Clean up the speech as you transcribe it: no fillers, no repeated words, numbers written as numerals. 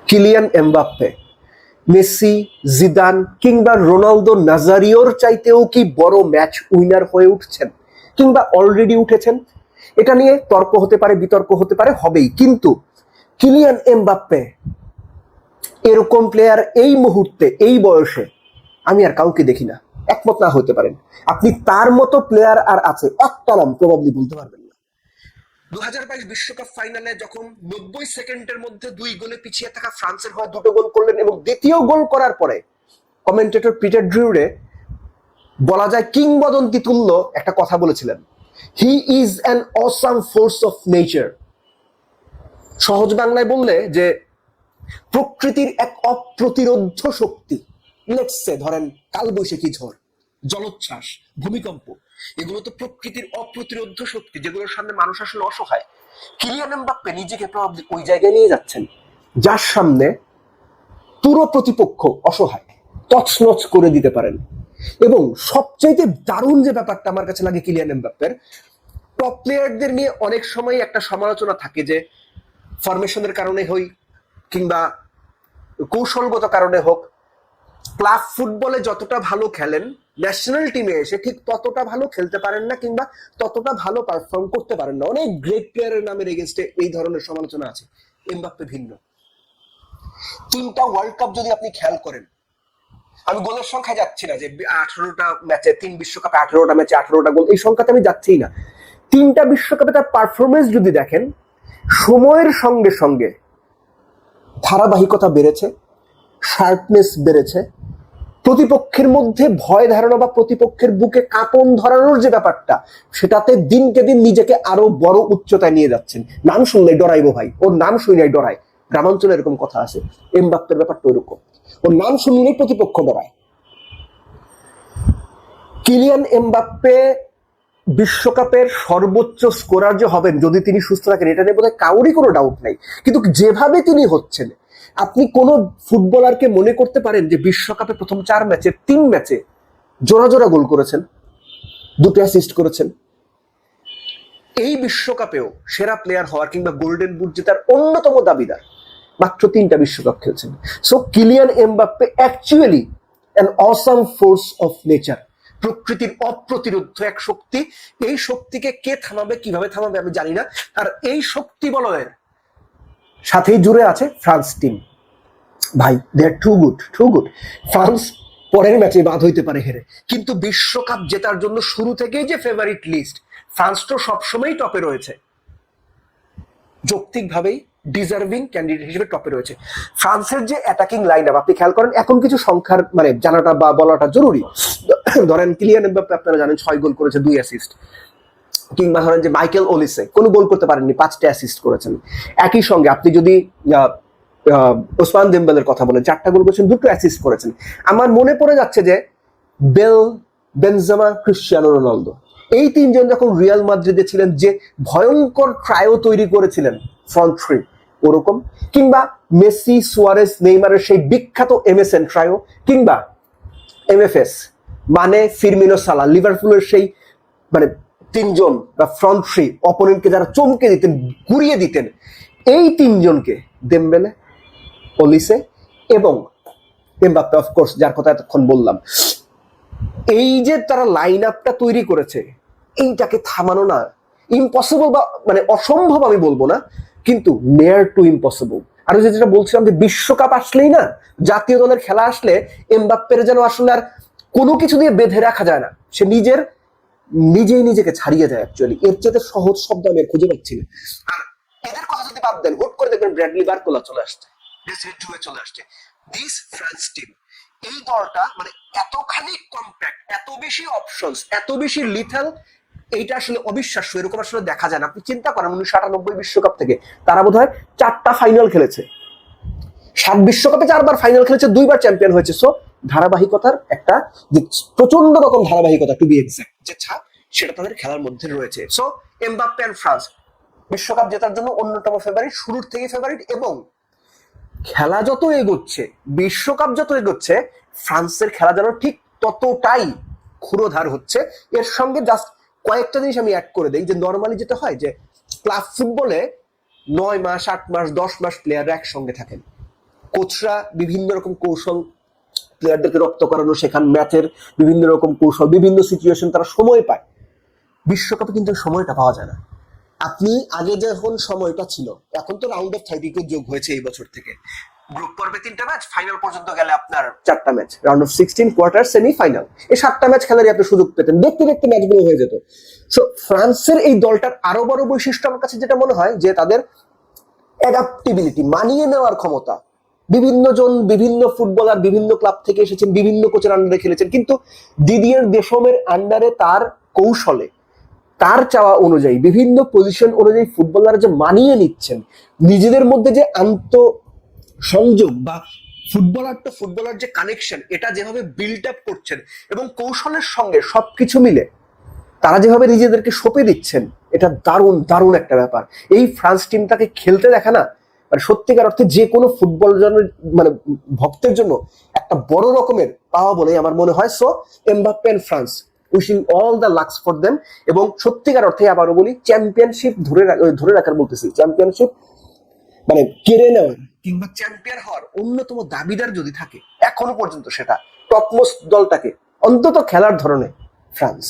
Kylian Mbappe Messi, Zidane কিংবা Ronaldo নাজারিওর চাইতেও কি বড় ম্যাচ উইনার হয়ে উঠছেন কিংবা অলরেডি উঠেছেন? এটা নিয়ে তর্ক হতে পারে, বিতর্ক হতে পারে, হবেই। কিন্তু কিলিয়ান এমবাপ্পে এরকম প্লেয়ার এই মুহূর্তে, এই বয়সে আমি আর কাউকে দেখি না। একমত না হতে পারেন, আপনি তার মতো প্লেয়ার আর আছে একটা নাম প্রবাবলি বলতে পারবেন না। 2022 বিশ্বকাপ ফাইনালে যখন 90 সেকেন্ডের মধ্যে 2 গোলে পিছিয়ে থাকা ফ্রান্সের হয়ে 2টো গোল করলেন এবং দ্বিতীয় গোল করার পরে কমেন্টেটর পিটার ড্রিউরে বলা যায় কিংবদন্তি তুল্য একটা কথা বলেছিলেন, he is an awesome force of nature. সহজ বাংলায় বললে যে প্রকৃতির এক অপ্রতিরোধ্য শক্তি। লেটস সে ধরেন কালবৈশাখী ঝড়, জলোচ্ছ্বাস, ভূমিকম্প, এগুলো তো প্রকৃতির অপ্রতিরোধ্য শক্তি, যেগুলোর সামনে মানুষ আসলে অসহায়। কিলিয়ান এমবাপ্পে নিজেকে প্রবাবলি ওই জায়গায় নিয়ে যাচ্ছেন যার সামনে পুরো প্রতিপক্ষ অসহায়, তছনছ করে দিতে পারেন। এবং সবচাইতে দারুণ যে ব্যাপারটা আমার কাছে লাগে কিলিয়ান এমবাপ্পের, টপ প্লেয়ারদের নিয়ে অনেক সময় একটা সমালোচনা থাকে যে ফরমেশনের কারণে হই কিংবা কৌশলগত কারণে হোক, ক্লাব ফুটবলে যতটা ভালো খেলেন ন্যাশনাল টিমে এসে ঠিক ততটা ভালো খেলতে পারেন না কিংবা ততটা ভালো পারফর্ম করতে পারেন না। অনেক গ্রেট প্লেয়ারের নামের এগেইনস্টে এই ধরনের সমালোচনা আছে। এমবাপ্পে ভিন্ন। 3টা ওয়ার্ল্ড কাপ যদি আপনি খেয়াল করেন, আমি গোলের সংখ্যা যাচ্ছি না যে 18টা ম্যাচে 3 বিশ্বকাপে 18টা ম্যাচে 18টা গোল, এই সংখ্যাতে আমি যাচ্ছি না। 3টা বিশ্বকাপে তার পারফরমেন্স যদি দেখেন, সময়ের সঙ্গে সঙ্গে ধারাবাহিকতা বেড়েছে, শার্পনেস বেড়েছে, প্রতিপক্ষের মধ্যে ভয় ধারণা বা প্রতিপক্ষের বুকে কাঁপন ধরানোর যে ব্যাপারটা, সেটাতে দিনকে দিন নিজেকে আরো বড় উচ্চতায় নিয়ে যাচ্ছেন। নাম শুনলেই ডরাইবো ভাই, ওর নাম শুনলেই ডরায়। গ্রামাঞ্চলে এরকম কথা আছে, এমবাপ্পের ব্যাপারটা ওইরকম, ওর নাম শুনলেই প্রতিপক্ষ ডরায়। কিলিয়ান এমবাপ্পে বিশ্বকাপের সর্বোচ্চ স্কোরার যে হবেন যদি তিনি সুস্থ থাকেন, এটা নিয়ে বোধহয় কারোরই কোনো ডাউট নাই। কিন্তু যেভাবে তিনি হচ্ছেন, আপনি কোন ফুটবলারকে মনে করতে পারেন যে বিশ্বকাপে প্রথম 4 ম্যাচে 3 ম্যাচে জোড়া জোড়া গোল করেছেন, 2টো অ্যাসিস্ট করেছেন? এই বিশ্বকাপেও সেরা প্লেয়ার হওয়ার কিংবা গোল্ডেন বুট জেতার অন্যতম দাবিদার, মাত্র 3টা বিশ্বকাপ খেলছেন। So Kylian Mbappe actually an awesome force of nature, প্রকৃতির অপ্রতিরোধ্য এক শক্তি। এই শক্তিকে কে থামাবে, কিভাবে থামাবে আমি জানি না। আর এই শক্তি বলয়ের সাথেই জুড়ে আছে ফ্রান্স টিম। ভাই, they are too good, too good. France পরের ম্যাচে বাদ হইতে পারে হেরে, কিন্তু বিশ্বকাপ জেতার জন্য শুরু থেকেই যে ফেভারিট লিস্ট, ফ্রান্স তো সবসময়ই টপে রয়েছে, যৌক্তিকভাবেই ডিজার্ভিং ক্যান্ডিডেট হিসেবে টপে রয়েছে। ফ্রান্সের যে অ্যাটাকিং লাইন আপ আপনি খেয়াল করেন, এখন কিছু সংখ্যার মানে জানাটা বা বলাটা জরুরি। ধরেন কিলিয়ান এমবাপ্পে আপনারা জানেন 6 গোল করেছে, 2 অ্যাসিস্ট। কিংবা ধরেন যে মাইকেল ওলিসে কোনো গোল করতে পারেননি, 5টা অ্যাসিস্ট করেছেন। একই সঙ্গে আপনি যদি ওসমান দেমবেলের কথা বলেন, 4টা গোল করেছেন, 2টো অ্যাসিস্ট করেছেন। আমার মনে পড়ে যাচ্ছে যে বেল, বেনজেমা, ক্রিশ্চিয়ানো রোনালদো, এই 3জন যখন রিয়াল মাদ্রিদে ছিলেন যে ভয়ঙ্কর ট্রায়ো তৈরি করেছিলেন ফ্রন্ট থ্রি, ওরকম। কিংবা মেসি, সুয়ারেস, নেইমারের সেই বিখ্যাত এমএসএন ট্রায়ো, কিংবা এমএফএস মানে ফিরমিনো, সালা, লিভারপুলের সেই মানে 3জন বা ফ্রন্ট থ্রি অপোনেন্টকে যারা চমকে দিতেন, ঘুরিয়ে দিতেন, এই 3জনকে দেমবেলে, ওলিসে এবং এমবাপ্পে অফকোর্স, যার কথা এতক্ষণ বললাম, এই যে তারা লাইন আপটা তৈরি করেছে, এইটাকে থামানো না ইম্পসিবল, বা মানে অসম্ভব আমি বলবো না, কিন্তু নিয়ার টু ইম্পসিবল। আর যেটা বলছিলাম যে বিশ্বকাপ আসলেই না, জাতীয় দলের খেলা আসলে এমবাপ্পের যেন আসলে আর কোনো কিছু দিয়ে বেঁধে রাখা যায় না, সে নিজেই নিজেকে ছাড়িয়ে যায়। অ্যাকচুয়ালি এর চেয়ে সহজ শব্দ আমি খুঁজে পাচ্ছি না। আর এদের কথা যদি বাদ দেন, হুট করে দেখবেন ব্র্যাডলি বারকোলা চলে আসছে, চলে আসছে। দিস ফ্রান্স টিম, এই দলটা মানে এতখানি কম্প্যাক্ট, এত বেশি অপশনস, এত বেশি লিথাল, এইটা আসলে অবিশ্বাস্য। এরকম আসলে দেখা যায় না। আপনি চিন্তা করেন 1998 বিশ্বকাপ থেকে তারা বোধহয় 4টা ফাইনাল খেলেছে, 7 বিশ্বকাপে 4বার ফাইনাল খেলেছে, 2বার চ্যাম্পিয়ন হয়েছে। সো ধারাবাহিকতার একটা প্রচন্ড রকম ধারাবাহিকতা, টু বি এক্সাক্ট, যে ছাপ সেটা তাদের খেলার মধ্যে রয়েছে। সো এমবাপ্পে এন্ড ফ্রান্স বিশ্বকাপ জেতার জন্য অন্যতম ফেভারিট, শুরুর থেকে ফেভারিট। এবং খেলা যত এগোচ্ছে, বিশ্বকাপ যত এগোচ্ছে, ফ্রান্সের খেলা যেন ঠিক ততটাই ক্ষুরোধার হচ্ছে। এর সঙ্গে জাস্ট কয়েকটা জিনিস আমি অ্যাড করে দেই, যে নর্মালি যেটা হয় যে ক্লাব ফুটবলে 9 মাস, 8 মাস, 10 মাস প্লেয়াররা একসঙ্গে থাকেন, কোচরা বিভিন্ন রকম কৌশল, প্লেয়ারদেরকে রক্ত করানো, সেখান ম্যাচের বিভিন্ন রকম কৌশল, বিভিন্ন সিচুয়েশন তারা সময় পায়। বিশ্বকাপে কিন্তু সময়টা পাওয়া যায় না। আপনি আগে যখন সময়টা ছিল, এখন তো রাউন্ড অফ 32 যোগ হয়েছে এই বছর থেকে। গ্রুপ পর্বে 3টা ম্যাচ, ফাইনাল পর্যন্ত গেলে আপনার 4টা match, round of 16, quarter, semi, final, এই 7টা ম্যাচ খেলারই আপনি সুযোগ পেতেন, দেখতে দেখতে ম্যাচগুলো হয়ে যেত। সো ফ্রান্সের এই দলটার আরো বড় বৈশিষ্ট্য আমার কাছে যেটা মনে হয়, যে তাদের অ্যাডাপ্টিবিলিটি, মানিয়ে নেওয়ার ক্ষমতা। বিভিন্ন জন, বিভিন্ন ফুটবলার বিভিন্ন ক্লাব থেকে এসেছেন, বিভিন্ন কোচের আন্ডারে খেলেছেন, কিন্তু দিদিয়ের দেশমের আন্ডারে তার কৌশলে, তার চাওয়া অনুযায়ী, বিভিন্ন পজিশন অনুযায়ী ফুটবলার যে মানিয়ে নিচ্ছেন, নিজেদের মধ্যে যে সংযোগ বা ফুটবলার টু ফুটবলার যে কানেকশন, এটা যেভাবে বিল্ড আপ করছেন এবং কৌশলের সঙ্গে সবকিছু মিলে তারা যেভাবে নিজেদেরকে সঁপে দিচ্ছেন, এটা দারুণ দারুণ একটা ব্যাপার। এই ফ্রান্স টিমটাকে খেলতে দেখা না, মানে সত্যিকার অর্থে যে কোনো ফুটবল মানে ভক্তের জন্য একটা বড় রকমের পাওয়া বলে আমার মনে হয়। So Mbappe and France, wishing all the lucks for them. এবং সত্যিকার অর্থে আবারও বলি, চ্যাম্পিয়নশিপ ধরে রাখার বলতেছি, চ্যাম্পিয়নশিপ মানে কেড়ে নেওয়ার কিংবা চ্যাম্পিয়ন হওয়ার অন্যতম দাবিদার যদি থাকে এখনো পর্যন্ত, সেটা টপমোস্ট দলটাকে অন্তত খেলার ধরনে ফ্রান্স।